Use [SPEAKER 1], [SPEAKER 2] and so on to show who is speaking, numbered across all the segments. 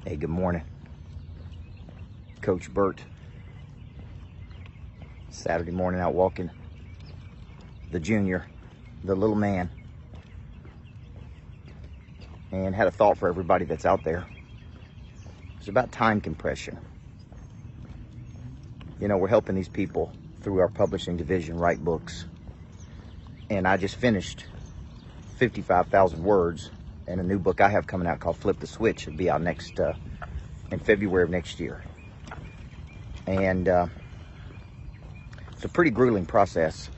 [SPEAKER 1] Hey, good morning. Coach Burt. Saturday morning out walking the junior, the little man. And had a thought for everybody that's out there. It's about time compression. You know, we're helping these people through our publishing division write books. And I just finished 55,000 words in a new book I have coming out called Flip the Switch. It'll be out in February of next year. And it's a pretty grueling process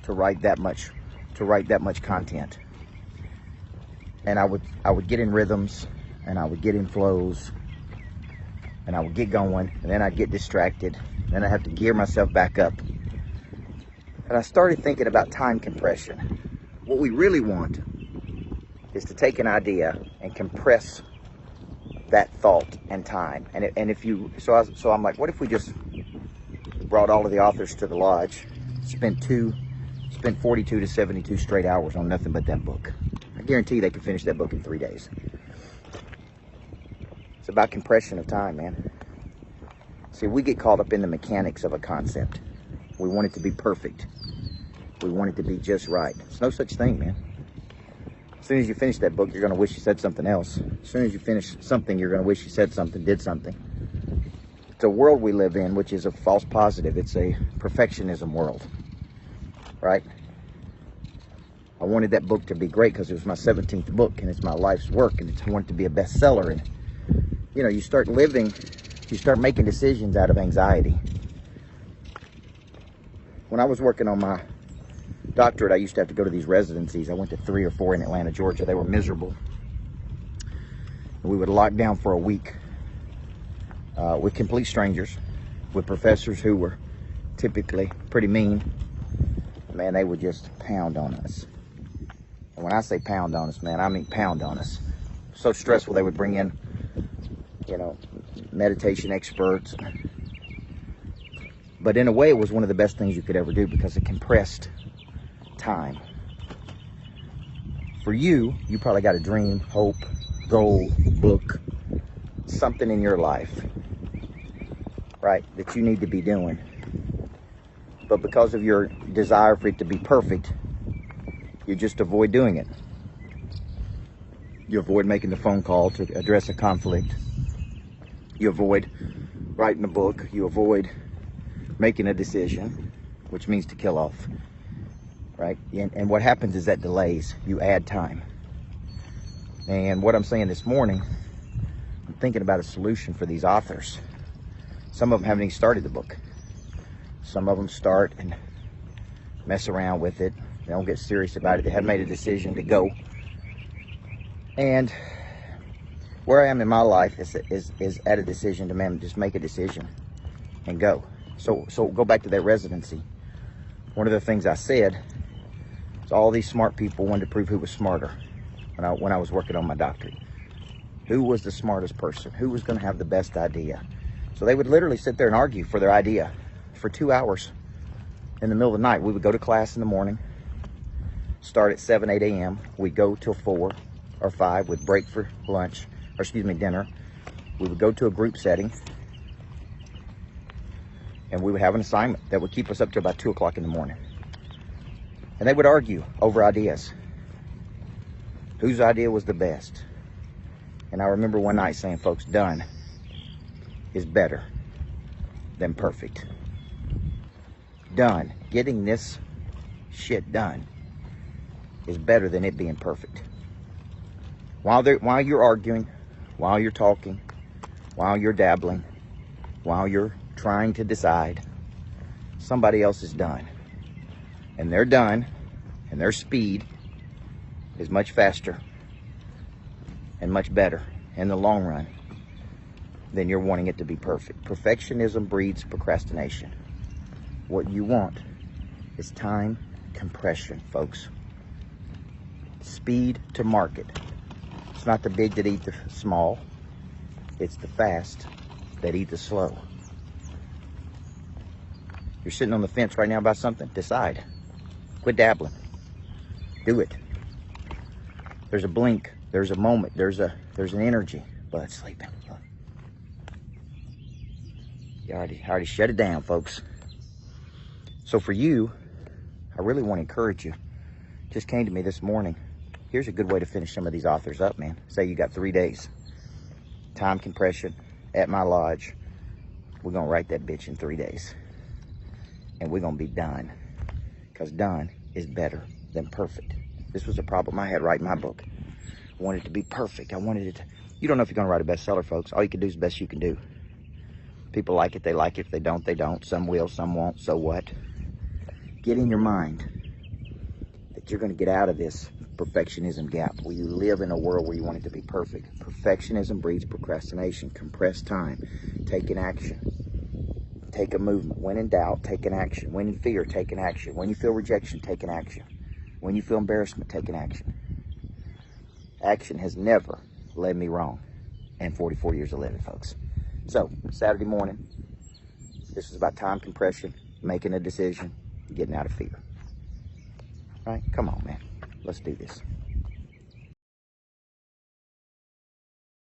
[SPEAKER 1] to write that much content. And I would get in rhythms, and I would get in flows, and I would get going, and then I'd get distracted, and then I have to gear myself back up. And I started thinking about time compression. What we really want is to take an idea and compress that thought and time. So I'm like, what if we just brought all of the authors to the lodge, spent 42 to 72 straight hours on nothing but that book? I guarantee they can finish that book in 3 days. It's about compression of time, man. See, we get caught up in the mechanics of a concept. We want it to be perfect. We want it to be just right. It's no such thing, man. As soon as you finish that book, you're going to wish you said something else. As soon as you finish something, you're going to wish you said something, did something. It's a world we live in, which is a false positive. It's a perfectionism world, right? I wanted that book to be great because it was my 17th book, and it's my life's work, and I want it to be a bestseller. And, you know, you start making decisions out of anxiety. When I was working on my doctorate, I used to have to go to these residencies. I went to 3 or 4 in Atlanta, Georgia. They were miserable. And we would lock down for a week with complete strangers, with professors who were typically pretty mean. Man, they would just pound on us. And when I say pound on us, man, I mean pound on us. So stressful, they would bring in, you know, meditation experts. But in a way, it was one of the best things you could ever do because it compressed time. For you probably got a dream, hope, goal, book, something in your life, right, that you need to be doing. But because of your desire for it to be perfect, you just avoid doing it. You avoid making the phone call to address a conflict. You avoid writing a book. You avoid making a decision, which means to kill off. Right? And what happens is that delays. You add time. And what I'm saying this morning, I'm thinking about a solution for these authors. Some of them haven't even started the book. Some of them start and mess around with it. They don't get serious about it. They haven't made a decision to go. And where I am in my life is at a decision to, man, just make a decision and go. So go back to that residency. One of the things I said, all these smart people wanted to prove who was smarter when I was working on my doctorate. Who was the smartest person? Who was going to have the best idea? So they would literally sit there and argue for their idea for 2 hours in the middle of the night. We would go to class in the morning, start at 7, 8 a.m. We'd go till 4 or 5. We'd break for lunch, or dinner. We would go to a group setting, and we would have an assignment that would keep us up to about 2 o'clock in the morning. And they would argue over ideas. Whose idea was the best? And I remember one night saying, folks, done is better than perfect. Done. Getting this shit done is better than it being perfect. While you're arguing, while you're talking, while you're dabbling, while you're trying to decide, somebody else is done. And they're done, and their speed is much faster and much better in the long run than you're wanting it to be perfect. Perfectionism breeds procrastination. What you want is time compression, folks. Speed to market. It's not the big that eat the small. It's the fast that eat the slow. You're sitting on the fence right now about something. Decide. Quit dabbling. Do it. There's a blink. There's a moment. There's an energy. Bud sleeping. You already shut it down, folks. So for you, I really want to encourage you. Just came to me this morning. Here's a good way to finish some of these authors up, man. Say you got 3 days. Time compression at my lodge. We're going to write that bitch in 3 days. And we're going to be done. Because done is better than perfect. This was a problem I had writing my book. I wanted it to be perfect. I wanted it to... You don't know if you're going to write a bestseller, folks. All you can do is the best you can do. People like it, they like it. If they don't, they don't. Some will, some won't. So what? Get in your mind that you're going to get out of this perfectionism gap where you live in a world where you want it to be perfect. Perfectionism breeds procrastination. Compress time. Take an action. Take a movement. When in doubt, take an action. When in fear, take an action. When you feel rejection, take an action. When you feel embarrassment, take an action. Action has never led me wrong. And 44 years of living, folks. So, Saturday morning, this is about time compression, making a decision, getting out of fear. Right? Come on, man. Let's do this.